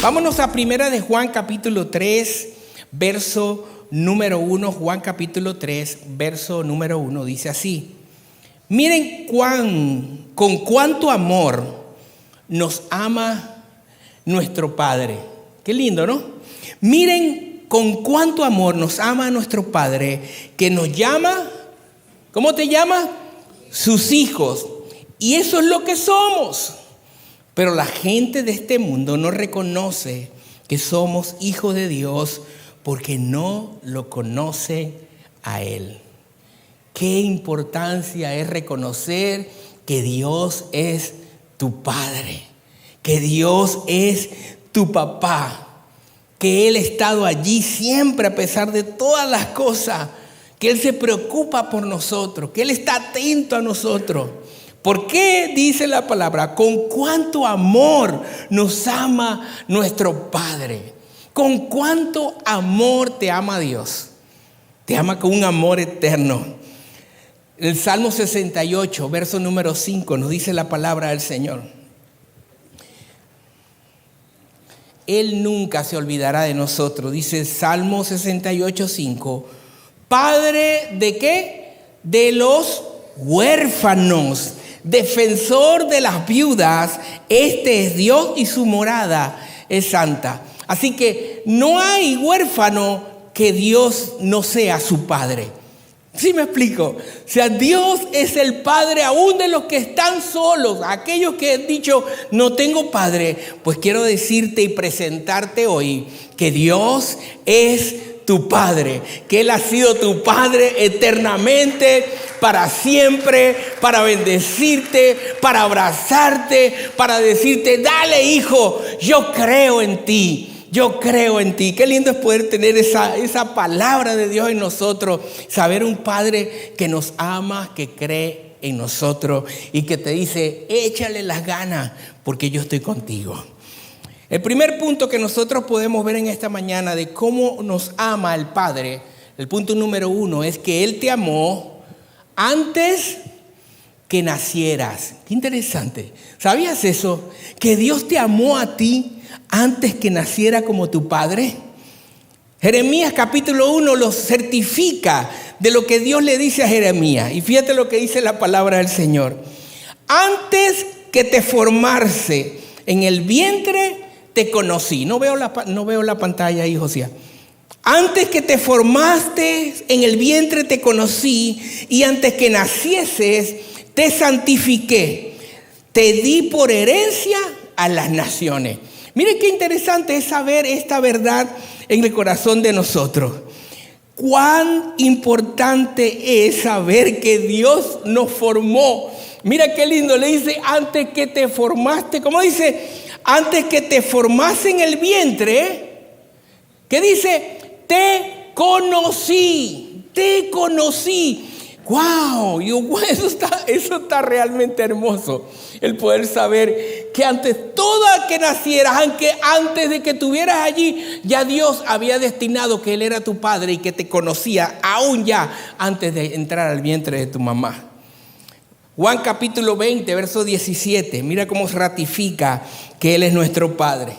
Vámonos a Primera de Juan capítulo 3, verso número 1. Juan capítulo 3, verso número 1 dice así: miren con cuánto amor nos ama nuestro Padre. Qué lindo, ¿no? Miren con cuánto amor nos ama nuestro Padre, que nos llama, ¿cómo te llama? Sus hijos. Y eso es lo que somos. Pero la gente de este mundo no reconoce que somos hijos de Dios porque no lo conoce a Él. Qué importancia es reconocer que Dios es tu Padre, que Dios es tu papá, que Él ha estado allí siempre a pesar de todas las cosas, que Él se preocupa por nosotros, que Él está atento a nosotros. ¿Por qué dice la palabra? Con cuánto amor nos ama nuestro Padre. Con cuánto amor te ama Dios. Te ama con un amor eterno. El Salmo 68, verso número 5, nos dice la palabra del Señor: Él nunca se olvidará de nosotros. Dice Salmo 68, 5. Padre ¿de qué? De los huérfanos, defensor de las viudas. Este es Dios y su morada es santa. Así que no hay huérfano que Dios no sea su padre. ¿Sí me explico? O sea, Dios es el padre aún de los que están solos. Aquellos que han dicho, no tengo padre. Pues quiero decirte y presentarte hoy que Dios es tu Padre, que Él ha sido tu Padre eternamente, para siempre, para bendecirte, para abrazarte, para decirte, dale hijo, yo creo en ti. Yo creo en ti. Qué lindo es poder tener esa palabra de Dios en nosotros. Saber un Padre que nos ama, que cree en nosotros y que te dice, échale las ganas porque yo estoy contigo. El primer punto que nosotros podemos ver en esta mañana de cómo nos ama el Padre, el punto número 1 es que Él te amó antes que nacieras. Qué interesante. ¿Sabías eso? Que Dios te amó a ti antes que naciera como tu padre. Jeremías capítulo 1 lo certifica de lo que Dios le dice a Jeremías. Y fíjate lo que dice la palabra del Señor. Antes que te formase en el vientre te conocí. No veo la pantalla ahí, José. Antes que te formaste en el vientre te conocí, y antes que nacieses te santifiqué. Te di por herencia a las naciones. Mire qué interesante es saber esta verdad en el corazón de nosotros. Cuán importante es saber que Dios nos formó. Mira qué lindo, le dice antes que te formaste. ¿Cómo dice? Antes que te formase en el vientre, ¿qué dice? Te conocí, te conocí. ¡Wow! Eso está realmente hermoso. El poder saber que antes toda que nacieras, aunque antes de que estuvieras allí, ya Dios había destinado que Él era tu Padre y que te conocía aún ya antes de entrar al vientre de tu mamá. Juan capítulo 20, verso 17. Mira cómo ratifica que Él es nuestro Padre.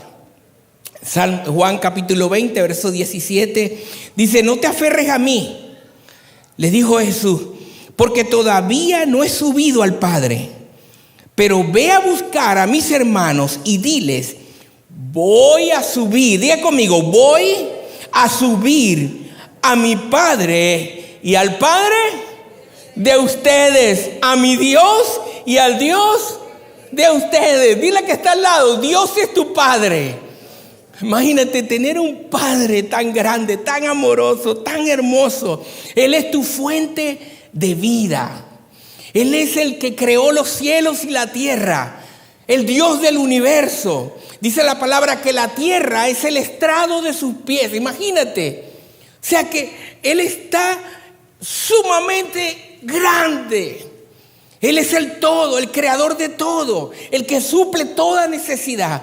Juan capítulo 20, verso 17. Dice, no te aferres a mí, le dijo Jesús, porque todavía no he subido al Padre. Pero ve a buscar a mis hermanos y diles, voy a subir, diga conmigo, voy a subir a mi Padre y al Padre de ustedes, a mi Dios y al Dios de ustedes. Dile que está al lado, Dios es tu Padre. Imagínate tener un Padre tan grande, tan amoroso, tan hermoso. Él es tu fuente de vida. Él es el que creó los cielos y la tierra, el Dios del universo. Dice la palabra que la tierra es el estrado de sus pies. Imagínate. O sea que Él está sumamente grande. Él es el todo, el creador de todo, el que suple toda necesidad.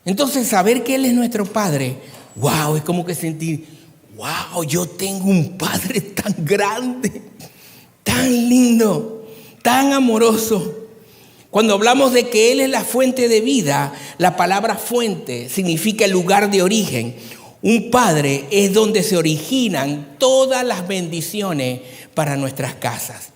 Entonces saber que Él es nuestro Padre, wow, es como que sentir, wow, yo tengo un Padre tan grande, tan lindo, tan amoroso, Cuando hablamos de que Él es la fuente de vida, la palabra fuente significa el lugar de origen. Un padre es donde se originan todas las bendiciones para nuestras casas.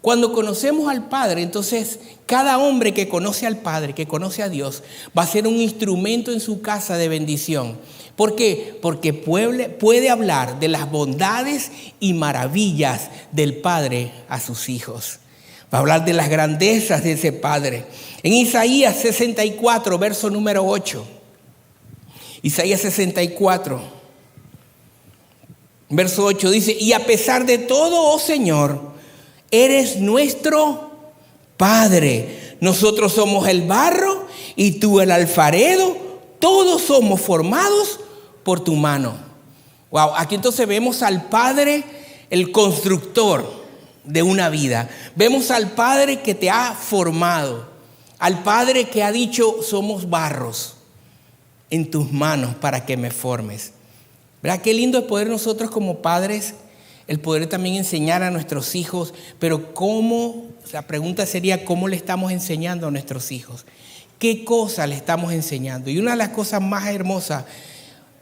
Cuando conocemos al Padre, entonces cada hombre que conoce al Padre, que conoce a Dios, va a ser un instrumento en su casa de bendición. ¿Por qué? Porque puede hablar de las bondades y maravillas del Padre a sus hijos. Va a hablar de las grandezas de ese Padre. En Isaías 64, verso número 8. Isaías 64, verso 8 dice: y a pesar de todo, oh Señor, eres nuestro Padre. Nosotros somos el barro y tú el alfarero. Todos somos formados por tu mano. Wow, aquí entonces vemos al Padre, el constructor de una vida. Vemos al Padre que te ha formado. Al Padre que ha dicho: somos barros en tus manos para que me formes. ¿Verdad? Qué lindo es poder nosotros como padres, el poder también enseñar a nuestros hijos, pero ¿cómo? La pregunta sería: ¿cómo le estamos enseñando a nuestros hijos? ¿Qué cosa le estamos enseñando? Y una de las cosas más hermosas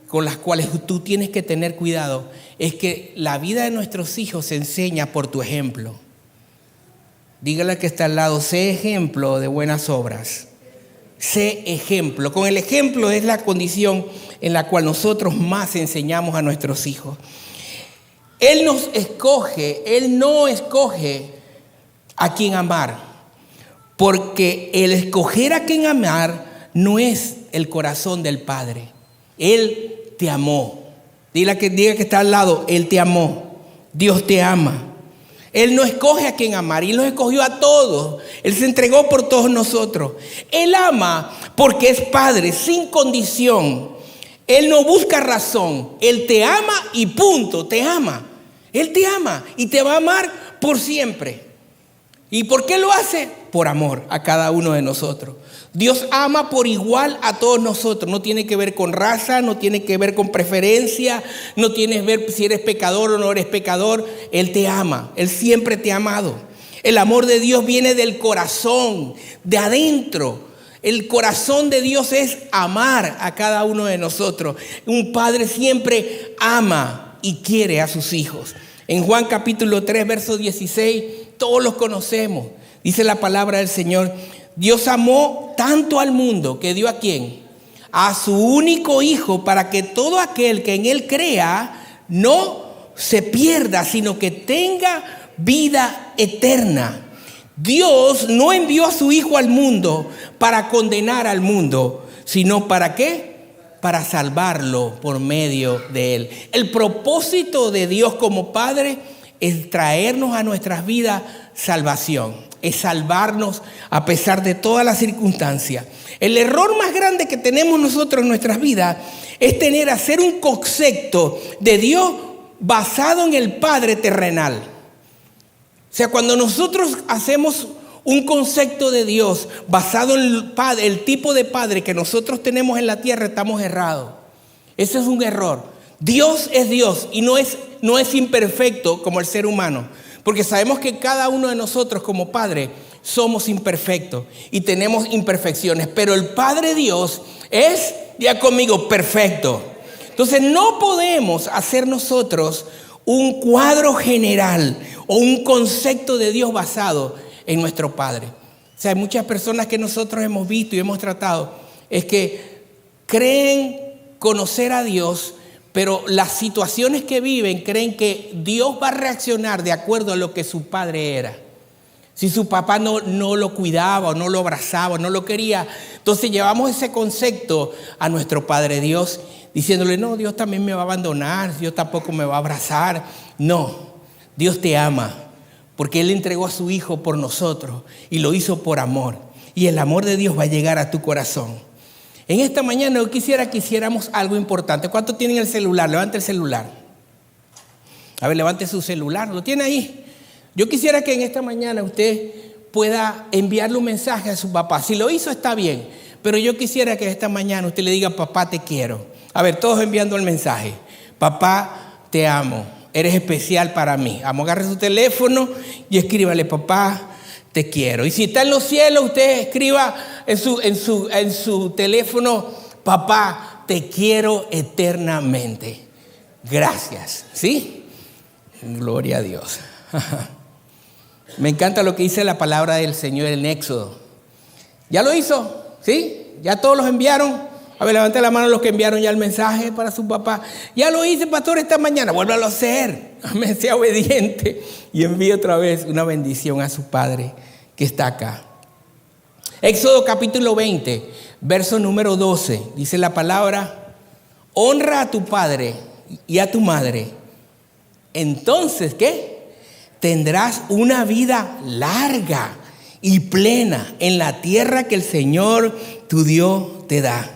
con las cuales tú tienes que tener cuidado es que la vida de nuestros hijos se enseña por tu ejemplo. Dígale al que está al lado: sé ejemplo de buenas obras. Sé ejemplo. Con el ejemplo es la condición en la cual nosotros más enseñamos a nuestros hijos. Él nos escoge, Él no escoge a quién amar, porque el escoger a quién amar no es el corazón del Padre. Él te amó. Diga que está al lado: Él te amó. Dios te ama. Él no escoge a quién amar, Él nos escogió a todos. Él se entregó por todos nosotros. Él ama porque es Padre, sin condición. Él no busca razón. Él te ama y punto, te ama. Él te ama y te va a amar por siempre. ¿Y por qué lo hace? Por amor a cada uno de nosotros. Dios ama por igual a todos nosotros. No tiene que ver con raza, no tiene que ver con preferencia, no tiene que ver si eres pecador o no eres pecador. Él te ama, Él siempre te ha amado. El amor de Dios viene del corazón, de adentro. El corazón de Dios es amar a cada uno de nosotros. Un padre siempre ama y quiere a sus hijos. En Juan capítulo 3, verso 16, todos los conocemos. Dice la palabra del Señor: Dios amó tanto al mundo que dio ¿a quién? A su único Hijo, para que todo aquel que en Él crea no se pierda, sino que tenga vida eterna. Dios no envió a su Hijo al mundo para condenar al mundo, sino ¿para qué? Para salvarlo por medio de Él. El propósito de Dios como Padre es traernos a nuestras vidas salvación. Es salvarnos a pesar de todas las circunstancias. El error más grande que tenemos nosotros en nuestras vidas es hacer un concepto de Dios basado en el Padre terrenal. O sea, cuando nosotros hacemos un concepto de Dios basado en el tipo de Padre que nosotros tenemos en la tierra, estamos errados. Ese es un error. Dios es Dios y no es imperfecto como el ser humano. Porque sabemos que cada uno de nosotros como padre somos imperfectos y tenemos imperfecciones. Pero el Padre Dios es, ya conmigo, perfecto. Entonces no podemos hacer nosotros un cuadro general o un concepto de Dios basado en nuestro Padre. O sea, hay muchas personas que nosotros hemos visto y hemos tratado, es que creen conocer a Dios, pero las situaciones que viven creen que Dios va a reaccionar de acuerdo a lo que su padre era. Si su papá no lo cuidaba, o no lo abrazaba, o no lo quería, entonces llevamos ese concepto a nuestro Padre Dios, diciéndole: no, Dios también me va a abandonar, Dios tampoco me va a abrazar. No, Dios te ama, porque Él entregó a su Hijo por nosotros y lo hizo por amor. Y el amor de Dios va a llegar a tu corazón. En esta mañana yo quisiera que hiciéramos algo importante. ¿Cuántos tienen el celular? Levante el celular. A ver, levante su celular. ¿Lo tiene ahí? Yo quisiera que en esta mañana usted pueda enviarle un mensaje a su papá. Si lo hizo está bien, pero yo quisiera que esta mañana usted le diga: papá, te quiero. A ver, todos enviando el mensaje. Papá, te amo. Eres especial para mí. Vamos, agarre su teléfono y escríbale: papá, te quiero. Y si está en los cielos, usted escriba en su teléfono, papá, te quiero eternamente. Gracias. ¿Sí? Gloria a Dios. Me encanta lo que dice la palabra del Señor en Éxodo. ¿Ya lo hizo? ¿Sí? ¿Ya todos los enviaron? A ver, levante la mano los que enviaron ya el mensaje para su papá. Ya lo hice, pastor, esta mañana. Vuélvalo a hacer. Amén, sea obediente. Y envíe otra vez una bendición a su padre que está acá. Éxodo capítulo 20, verso número 12. Dice la palabra: honra a tu padre y a tu madre. Entonces, ¿qué? Tendrás una vida larga y plena en la tierra que el Señor tu Dios te da.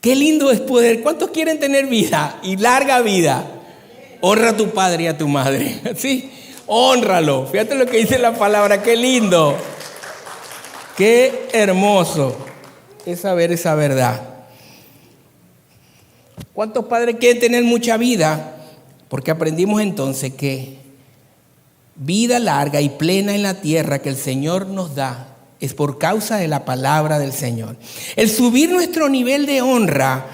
Qué lindo es poder. ¿Cuántos quieren tener vida y larga vida? Honra a tu padre y a tu madre. ¿Sí? Hónralo. Fíjate lo que dice la palabra. Qué lindo. Qué hermoso es saber esa verdad. ¿Cuántos padres quieren tener mucha vida? Porque aprendimos entonces que vida larga y plena en la tierra que el Señor nos da es por causa de la palabra del Señor. El subir nuestro nivel de honra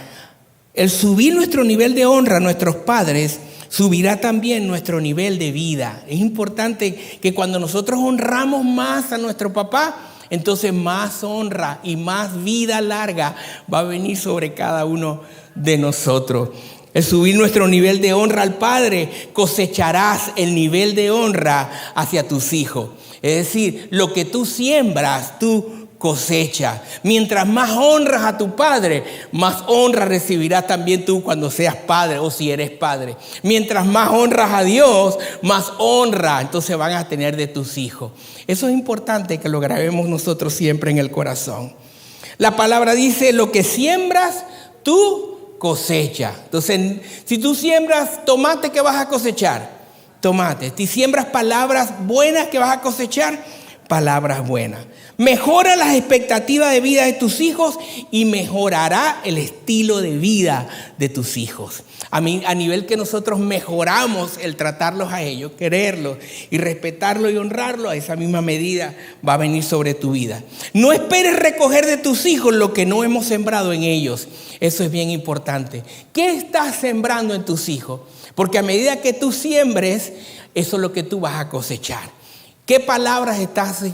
a nuestros padres, subirá también nuestro nivel de vida. Es importante que cuando nosotros honramos más a nuestro papá, entonces más honra y más vida larga va a venir sobre cada uno de nosotros. El subir nuestro nivel de honra al Padre, cosecharás el nivel de honra hacia tus hijos. Es decir, lo que tú siembras, tú cosechas. Mientras más honras a tu padre, más honra recibirás también tú cuando seas padre o si eres padre. Mientras más honras a Dios, más honra entonces van a tener de tus hijos. Eso es importante que lo grabemos nosotros siempre en el corazón. La palabra dice: lo que siembras, tú cosechas. Entonces, si tú siembras tomate, ¿qué vas a cosechar? Tomate. Si siembras palabras buenas, ¿qué vas a cosechar? Palabras buenas. Mejora las expectativas de vida de tus hijos y mejorará el estilo de vida de tus hijos. A nivel que nosotros mejoramos el tratarlos a ellos, quererlos y respetarlos y honrarlos, a esa misma medida va a venir sobre tu vida. No esperes recoger de tus hijos lo que no hemos sembrado en ellos. Eso es bien importante. ¿Qué estás sembrando en tus hijos? Porque a medida que tú siembres, eso es lo que tú vas a cosechar. ¿Qué palabras estás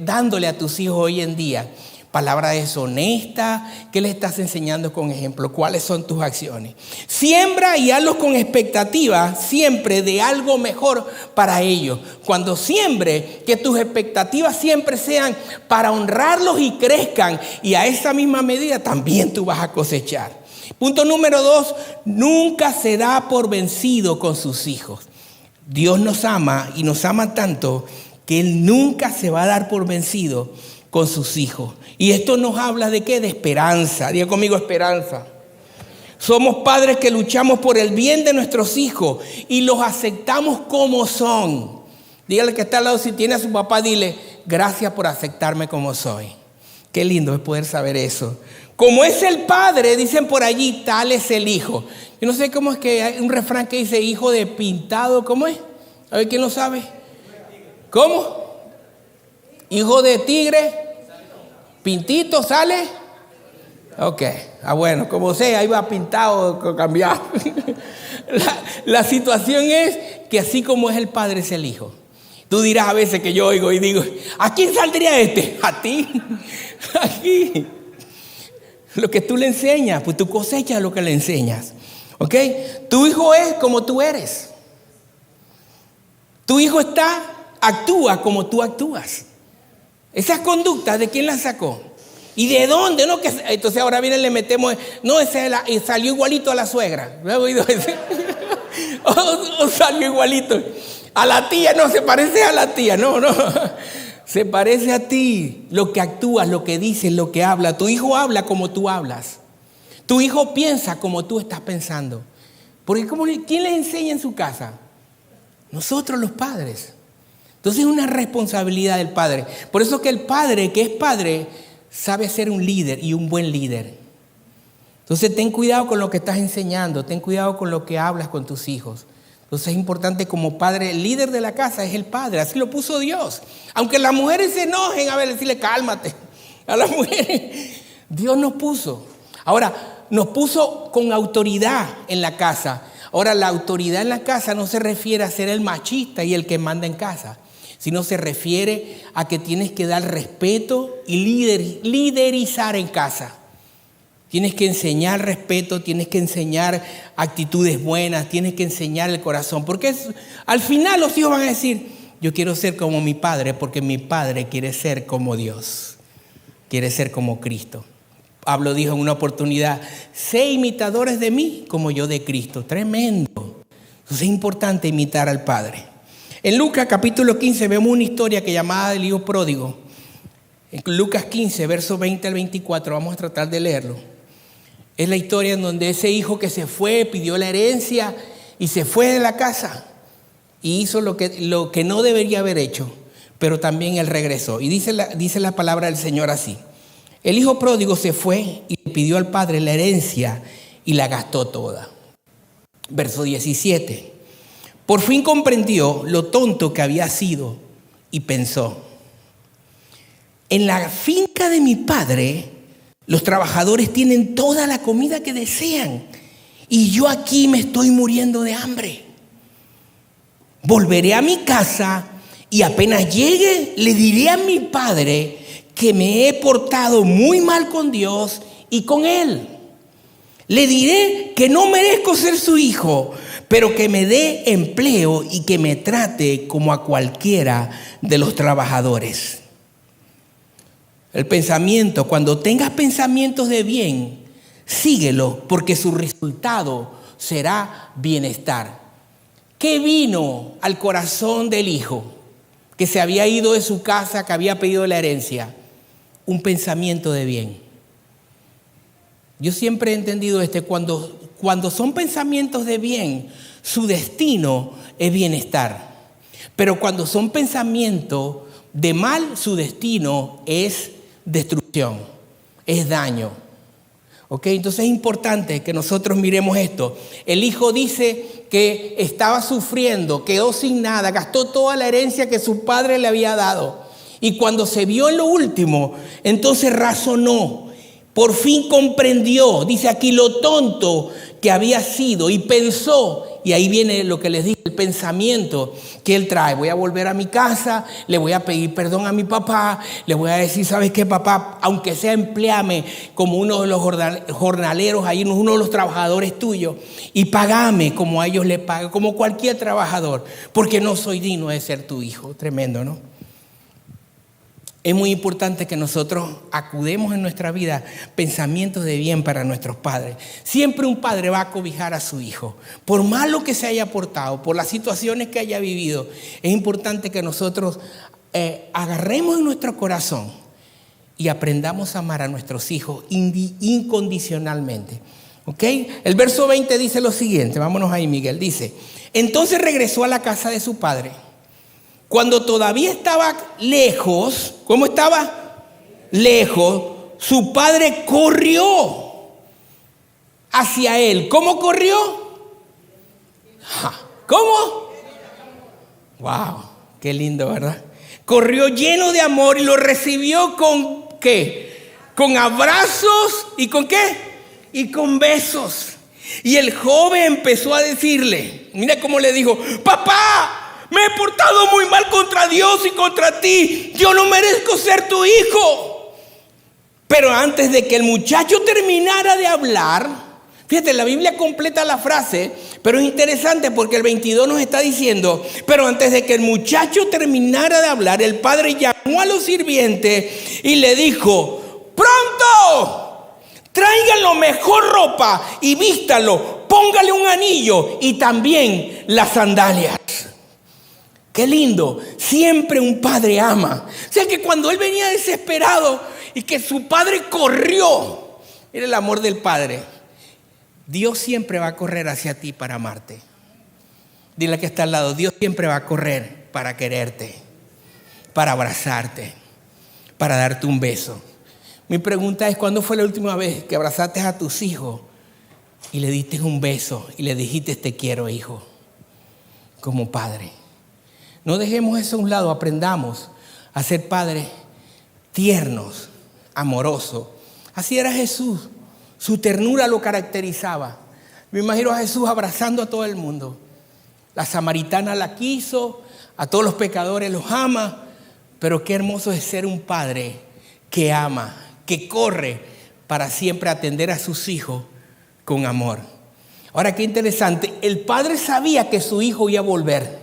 dándole a tus hijos hoy en día? Palabras deshonestas. ¿Qué les estás enseñando con ejemplo? ¿Cuáles son tus acciones? Siembra y hazlos con expectativa siempre de algo mejor para ellos. Cuando siembre, que tus expectativas siempre sean para honrarlos y crezcan. Y a esa misma medida también tú vas a cosechar. Punto número 2, nunca se da por vencido con sus hijos. Dios nos ama y nos ama tanto que Él nunca se va a dar por vencido con sus hijos. Y esto nos habla de ¿qué? De esperanza. Diga conmigo, esperanza. Somos padres que luchamos por el bien de nuestros hijos y los aceptamos como son. Dígale que está al lado, si tiene a su papá, dile: gracias por aceptarme como soy. Qué lindo es poder saber eso. Como es el padre, dicen por allí, tal es el hijo. Yo no sé cómo es que hay un refrán que dice hijo de pintado. ¿Cómo es? A ver, ¿quién lo sabe? ¿Cómo? Hijo de tigre, pintito sale. Ok, bueno, como sea, ahí va pintado, cambiado. La situación es que así como es el padre, es el hijo. Tú dirás a veces que yo oigo y digo: ¿a quién saldría este? A ti. Aquí. Lo que tú le enseñas, pues tú cosechas lo que le enseñas. ¿Ok? Tu hijo es como tú eres. Tu hijo actúa como tú actúas. Esas conductas, ¿de quién las sacó? ¿Y de dónde? No, que entonces ahora viene, le metemos, no, ese salió igualito a la suegra. ¿Lo he oído ese? o salió igualito. A la tía, no, se parece a la tía. No. Se parece a ti, lo que actúas, lo que dices, lo que hablas. Tu hijo habla como tú hablas. Tu hijo piensa como tú estás pensando. Porque ¿quién les enseña en su casa? Nosotros los padres. Entonces es una responsabilidad del padre. Por eso que el padre que es padre sabe ser un líder y un buen líder. Entonces ten cuidado con lo que estás enseñando. Ten cuidado con lo que hablas con tus hijos. Entonces es importante como padre, el líder de la casa es el padre, así lo puso Dios. Aunque las mujeres se enojen, a ver, decirle cálmate a las mujeres. Dios nos puso. Ahora, nos puso con autoridad en la casa. Ahora, la autoridad en la casa no se refiere a ser el machista y el que manda en casa, sino se refiere a que tienes que dar respeto y liderizar en casa. Tienes que enseñar respeto, tienes que enseñar actitudes buenas, tienes que enseñar el corazón. Porque al final los hijos van a decir, yo quiero ser como mi padre, porque mi padre quiere ser como Dios, quiere ser como Cristo. Pablo dijo en una oportunidad, sé imitadores de mí como yo de Cristo. Tremendo. Entonces es importante imitar al Padre. En Lucas capítulo 15 vemos una historia que llamada del hijo pródigo. En Lucas 15, versos 20 al 24, vamos a tratar de leerlo. Es la historia en donde ese hijo que se fue, pidió la herencia y se fue de la casa y hizo lo que no debería haber hecho, pero también él regresó. Y dice la palabra del Señor así. El hijo pródigo se fue y pidió al padre la herencia y la gastó toda. Verso 17. Por fin comprendió lo tonto que había sido y pensó, en la finca de mi padre los trabajadores tienen toda la comida que desean y yo aquí me estoy muriendo de hambre. Volveré a mi casa y apenas llegue le diré a mi padre que me he portado muy mal con Dios y con él. Le diré que no merezco ser su hijo, pero que me dé empleo y que me trate como a cualquiera de los trabajadores. El pensamiento, cuando tengas pensamientos de bien, síguelo porque su resultado será bienestar. ¿Qué vino al corazón del hijo que se había ido de su casa, que había pedido la herencia? Un pensamiento de bien. Yo siempre he entendido cuando son pensamientos de bien, su destino es bienestar. Pero cuando son pensamientos de mal, su destino es destrucción, es daño. ¿Ok? Entonces es importante que nosotros miremos esto. El hijo dice que estaba sufriendo, quedó sin nada, gastó toda la herencia que su padre le había dado. Y cuando se vio en lo último, entonces razonó, por fin comprendió, dice aquí lo tonto que había sido y pensó. Y ahí viene lo que les dije, el pensamiento que él trae. Voy a volver a mi casa, le voy a pedir perdón a mi papá, le voy a decir, ¿sabes qué, papá? Aunque sea empléame como uno de los jornaleros, ahí uno de los trabajadores tuyos, y pagame como a ellos le pagan, como cualquier trabajador, porque no soy digno de ser tu hijo. Tremendo, ¿no? Es muy importante que nosotros acudemos en nuestra vida pensamientos de bien para nuestros padres. Siempre un padre va a cobijar a su hijo. Por malo que se haya portado, por las situaciones que haya vivido, es importante que nosotros agarremos en nuestro corazón y aprendamos a amar a nuestros hijos incondicionalmente. ¿Ok? El verso 20 dice lo siguiente, vámonos ahí, Miguel. Dice, entonces regresó a la casa de su padre. Cuando todavía estaba lejos, ¿cómo estaba? Lejos, su padre corrió hacia él. ¿Cómo corrió? ¿Cómo? ¡Wow! Qué lindo, ¿verdad? Corrió lleno de amor y lo recibió con ¿qué? Con abrazos y ¿con qué? Y con besos. Y el joven empezó a decirle, mira cómo le dijo, papá, me he portado muy mal contra Dios y contra ti. Yo no merezco ser tu hijo. Pero antes de que el muchacho terminara de hablar, fíjate, la Biblia completa la frase, pero es interesante porque el 22 nos está diciendo, pero antes de que el muchacho terminara de hablar, el padre llamó a los sirvientes y le dijo, ¡pronto! Tráiganlo mejor ropa y vístalo, póngale un anillo y también las sandalias. Qué lindo, siempre un padre ama. O sea que cuando él venía desesperado y que su padre corrió, era el amor del padre. Dios siempre va a correr hacia ti para amarte. Dile al que está al lado, Dios siempre va a correr para quererte, para abrazarte, para darte un beso. Mi pregunta es, ¿cuándo fue la última vez que abrazaste a tus hijos y le diste un beso y le dijiste te quiero, hijo? como padre. No dejemos eso a un lado, aprendamos a ser padres tiernos, amorosos. Así era Jesús, su ternura lo caracterizaba. Me imagino a Jesús abrazando a todo el mundo. La samaritana la quiso, a todos los pecadores los ama, pero qué hermoso es ser un padre que ama, que corre para siempre atender a sus hijos con amor. Ahora, qué interesante, el padre sabía que su hijo iba a volver.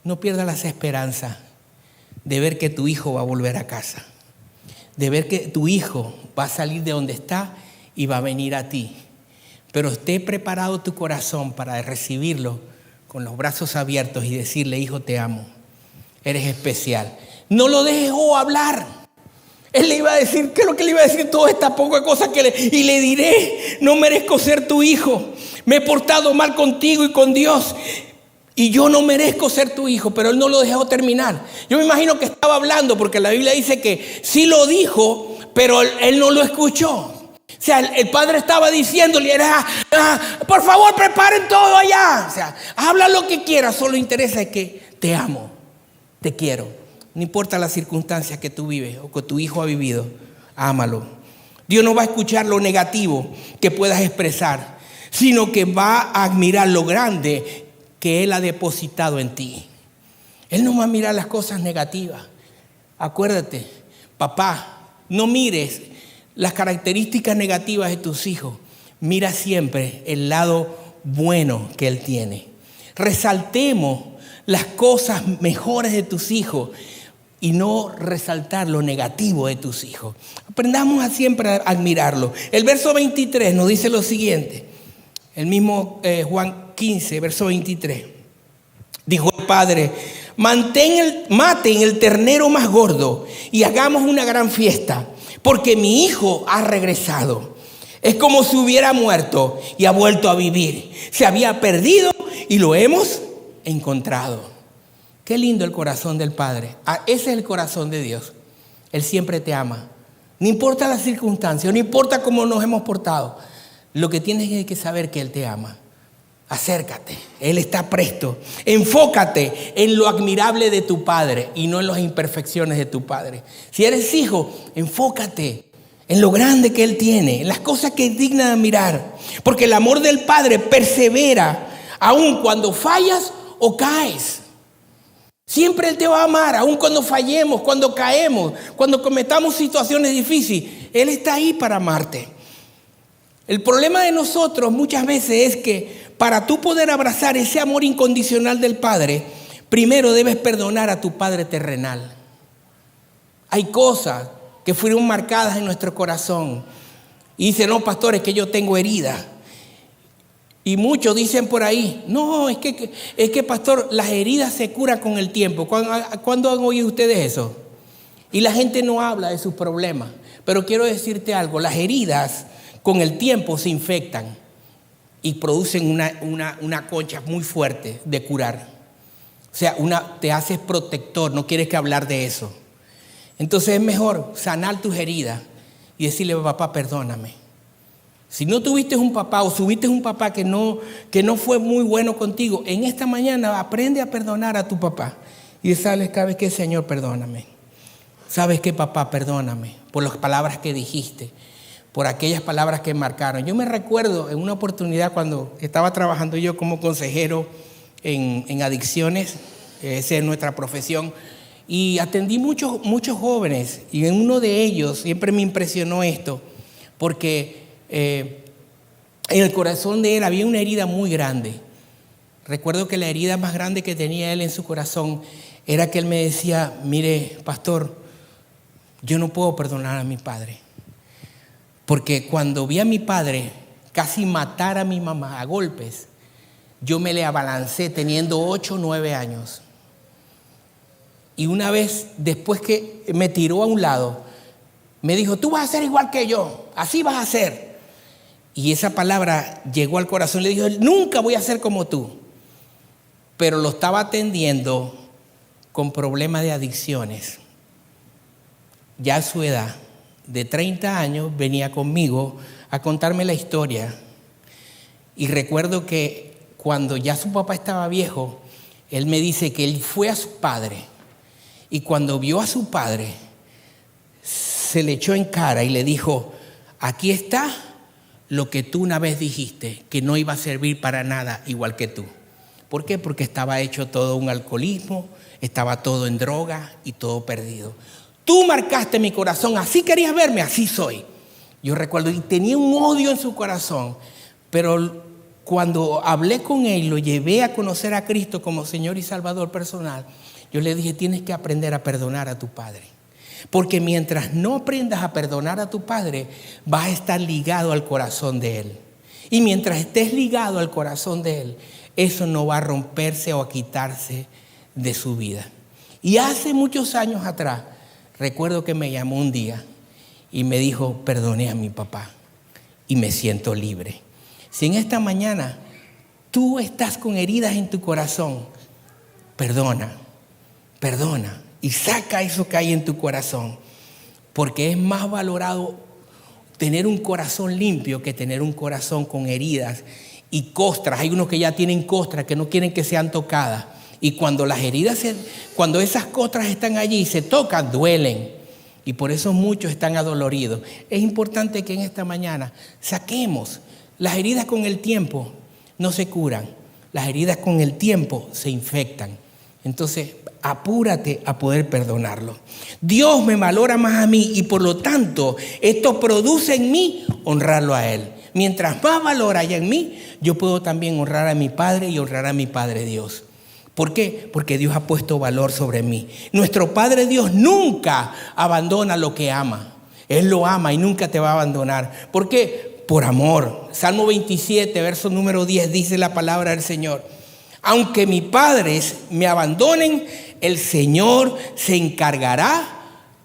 No pierdas las esperanzas de ver que tu hijo va a volver a casa, de ver que tu hijo va a salir de donde está y va a venir a ti. Pero esté preparado tu corazón para recibirlo con los brazos abiertos y decirle: hijo, te amo, eres especial. No lo dejes hablar. Él le iba a decir, ¿qué es lo que le iba a decir? Toda esta poca cosa y le diré: no merezco ser tu hijo, me he portado mal contigo y con Dios, y yo no merezco ser tu hijo. Pero él no lo dejó terminar. Yo me imagino que estaba hablando, porque la Biblia dice que sí lo dijo, pero él no lo escuchó. O sea, el padre estaba diciéndole: por favor, preparen todo allá. O sea, habla lo que quieras, solo interesa es que te amo, te quiero. No importa las circunstancias que tú vives o que tu hijo ha vivido, ámalo. Dios no va a escuchar lo negativo que puedas expresar, sino que va a admirar lo grande que Él ha depositado en ti. Él no va a mirar las cosas negativas. Acuérdate, papá, no mires las características negativas de tus hijos. Mira siempre el lado bueno que Él tiene. Resaltemos las cosas mejores de tus hijos y no resaltar lo negativo de tus hijos. Aprendamos a siempre a admirarlo. El verso 23 nos dice lo siguiente. El mismo Juan 15, verso 23. Dijo el padre: maten el ternero más gordo y hagamos una gran fiesta, porque mi hijo ha regresado. Es como si hubiera muerto y ha vuelto a vivir. Se había perdido y lo hemos encontrado. Qué lindo el corazón del Padre. Ese es el corazón de Dios. Él siempre te ama. No importa las circunstancias, no importa cómo nos hemos portado. Lo que tienes es que saber que Él te ama. Acércate, Él está presto. Enfócate en lo admirable de tu Padre y no en las imperfecciones de tu Padre. Si eres hijo, enfócate en lo grande que Él tiene, en las cosas que es digna de admirar. Porque el amor del Padre persevera aun cuando fallas o caes. Siempre Él te va a amar, aun cuando fallemos, cuando caemos, cuando cometamos situaciones difíciles. Él está ahí para amarte. El problema de nosotros muchas veces es que para tú poder abrazar ese amor incondicional del Padre, primero debes perdonar a tu Padre terrenal. Hay cosas que fueron marcadas en nuestro corazón. Y dice: no, pastor, es que yo tengo heridas. Y muchos dicen por ahí: no, es que pastor, las heridas se curan con el tiempo. ¿Cuándo han oído ustedes eso? Y la gente no habla de sus problemas. Pero quiero decirte algo: las heridas con el tiempo se infectan y producen una concha muy fuerte de curar. O sea, te haces protector, no quieres que hablar de eso. Entonces es mejor sanar tus heridas y decirle: papá, perdóname. Si no tuviste un papá o tuviste un papá que no fue muy bueno contigo, en esta mañana aprende a perdonar a tu papá. Y sabes, ¿sabes qué, Señor? Perdóname. ¿Sabes qué, papá? Perdóname por las palabras que dijiste, por aquellas palabras que marcaron. Yo me recuerdo en una oportunidad cuando estaba trabajando yo como consejero en adicciones, esa es nuestra profesión, y atendí muchos jóvenes, y en uno de ellos siempre me impresionó esto, porque en el corazón de él había una herida muy grande. Recuerdo que la herida más grande que tenía él en su corazón era que él me decía: mire, pastor, yo no puedo perdonar a mi padre, porque cuando vi a mi padre casi matar a mi mamá a golpes, yo me le abalancé teniendo 8 o 9 años. Y una vez, después que me tiró a un lado, me dijo: tú vas a ser igual que yo, así vas a ser. Y esa palabra llegó al corazón. Le dijo: nunca voy a ser como tú. Pero lo estaba atendiendo con problemas de adicciones. Ya a su edad de 30 años venía conmigo a contarme la historia. Y recuerdo que cuando ya su papá estaba viejo, él me dice que él fue a su padre y cuando vio a su padre, se le echó en cara y le dijo, aquí está lo que tú una vez dijiste, que no iba a servir para nada igual que tú. ¿Por qué? Porque estaba hecho todo un alcoholismo, estaba todo en droga y todo perdido. Tú marcaste mi corazón, así querías verme, así soy. Yo recuerdo, y tenía un odio en su corazón, pero cuando hablé con él, lo llevé a conocer a Cristo como Señor y Salvador personal, yo le dije, tienes que aprender a perdonar a tu padre. Porque mientras no aprendas a perdonar a tu padre, vas a estar ligado al corazón de él. Y mientras estés ligado al corazón de él, eso no va a romperse o a quitarse de su vida. Y hace muchos años atrás, recuerdo que me llamó un día y me dijo, perdoné a mi papá y me siento libre. Si en esta mañana tú estás con heridas en tu corazón, perdona y saca eso que hay en tu corazón, porque es más valorado tener un corazón limpio que tener un corazón con heridas y costras. Hay unos que ya tienen costras que no quieren que sean tocadas, y cuando las heridas, cuando esas costras están allí y se tocan, duelen, y por eso muchos están adoloridos. Es importante que en esta mañana saquemos. Las heridas con el tiempo no se curan, las heridas con el tiempo se infectan. Entonces, apúrate a poder perdonarlo. Dios me valora más a mí y por lo tanto, esto produce en mí honrarlo a Él. Mientras más valor haya en mí, yo puedo también honrar a mi Padre y honrar a mi Padre Dios. ¿Por qué? Porque Dios ha puesto valor sobre mí. Nuestro Padre Dios nunca abandona lo que ama. Él lo ama y nunca te va a abandonar. ¿Por qué? Por amor. Salmo 27, verso número 10, dice la palabra del Señor. Aunque mis padres me abandonen, el Señor se encargará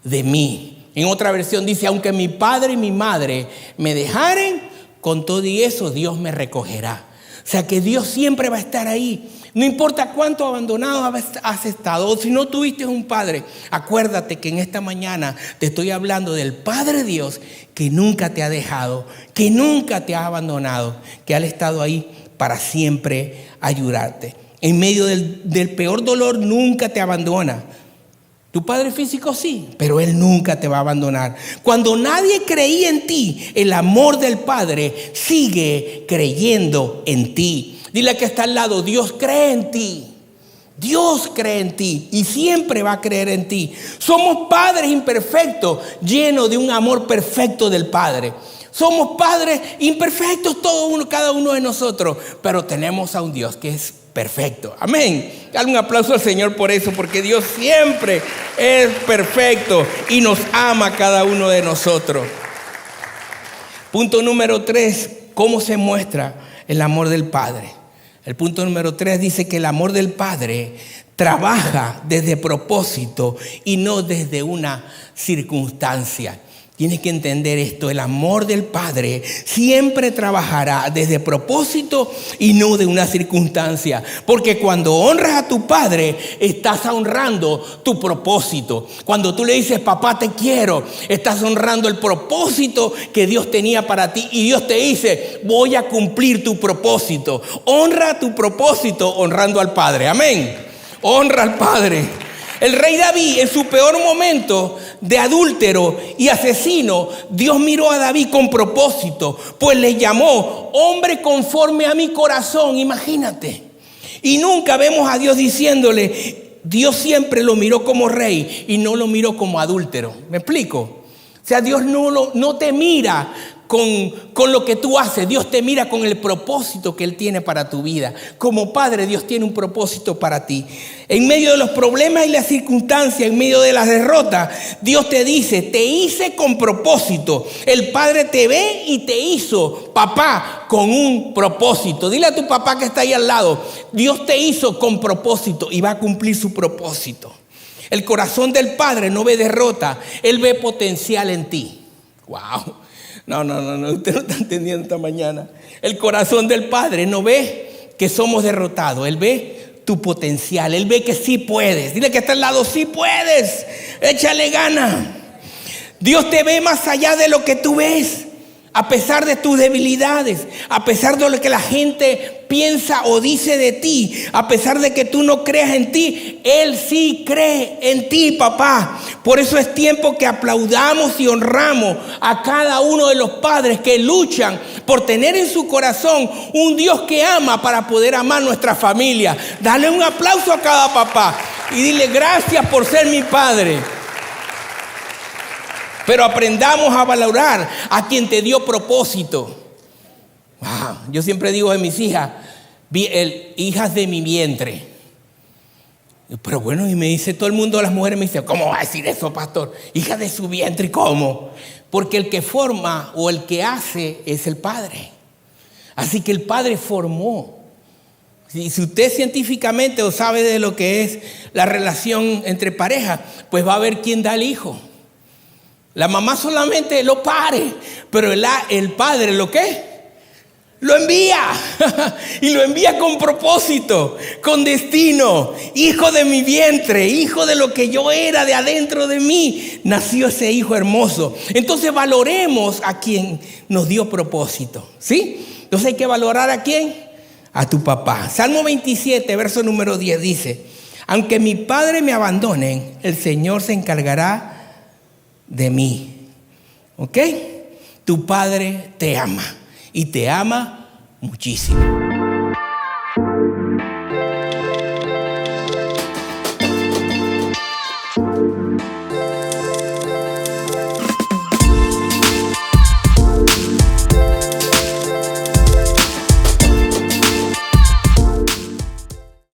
de mí. En otra versión dice, aunque mi padre y mi madre me dejaren, con todo y eso Dios me recogerá. O sea que Dios siempre va a estar ahí. No importa cuánto abandonado has estado, o si no tuviste un padre, acuérdate que en esta mañana te estoy hablando del Padre Dios que nunca te ha dejado, que nunca te ha abandonado, que ha estado ahí para siempre ayudarte. En medio del peor dolor nunca te abandona. Tu padre físico sí, pero Él nunca te va a abandonar. Cuando nadie creía en ti, el amor del Padre sigue creyendo en ti. Dile al que está al lado, Dios cree en ti. Dios cree en ti y siempre va a creer en ti. Somos padres imperfectos, llenos de un amor perfecto del Padre. Somos padres imperfectos, cada uno de nosotros, pero tenemos a un Dios que es perfecto. Amén. Dale un aplauso al Señor por eso, porque Dios siempre es perfecto y nos ama a cada uno de nosotros. Punto número 3, ¿cómo se muestra el amor del Padre? El punto número 3 dice que el amor del Padre trabaja desde propósito y no desde una circunstancia. Tienes que entender esto, el amor del Padre siempre trabajará desde propósito y no de una circunstancia. Porque cuando honras a tu Padre, estás honrando tu propósito. Cuando tú le dices, papá te quiero, estás honrando el propósito que Dios tenía para ti. Y Dios te dice, voy a cumplir tu propósito. Honra tu propósito honrando al Padre. Amén. Honra al Padre. El rey David, en su peor momento de adúltero y asesino, Dios miró a David con propósito, pues le llamó hombre conforme a mi corazón, imagínate. Y nunca vemos a Dios diciéndole, Dios siempre lo miró como rey y no lo miró como adúltero. ¿Me explico? O sea, Dios no te mira con lo que tú haces. Dios te mira con el propósito que Él tiene para tu vida. Como padre, Dios tiene un propósito para ti. En medio de los problemas y las circunstancias, en medio de las derrotas, Dios te dice, te hice con propósito. El Padre te ve y te hizo, papá, con un propósito. Dile a tu papá que está ahí al lado, Dios te hizo con propósito y va a cumplir su propósito. El corazón del Padre no ve derrota, Él ve potencial en ti. Wow. No, usted no está entendiendo esta mañana. El corazón del Padre no ve que somos derrotados, Él ve tu potencial, Él ve que sí puedes. Dile que está al lado, sí puedes, échale gana. Dios te ve más allá de lo que tú ves. A pesar de tus debilidades, a pesar de lo que la gente piensa o dice de ti, a pesar de que tú no creas en ti, Él sí cree en ti, papá. Por eso es tiempo que aplaudamos y honramos a cada uno de los padres que luchan por tener en su corazón un Dios que ama para poder amar nuestra familia. Dale un aplauso a cada papá y dile gracias por ser mi padre. Pero aprendamos a valorar a quien te dio propósito. Wow. Yo siempre digo de mis hijas, hijas de mi vientre. Pero bueno, y me dice todo el mundo, las mujeres me dicen, ¿cómo va a decir eso, pastor? Hija de su vientre, ¿cómo? Porque el que forma o el que hace es el padre. Así que el padre formó. Si usted científicamente o sabe de lo que es la relación entre parejas, pues va a ver quién da el hijo. La mamá solamente lo pare, pero el padre ¿lo qué? Lo envía. Y lo envía con propósito, con destino. Hijo de mi vientre, hijo de lo que yo era de adentro de mí, nació ese hijo hermoso. Entonces valoremos a quien nos dio propósito, ¿sí? Entonces hay que valorar ¿a quién? A tu papá. Salmo 27, verso número 10 dice: aunque mi padre me abandone, el Señor se encargará de mí. ¿Ok? Tu padre te ama y te ama muchísimo.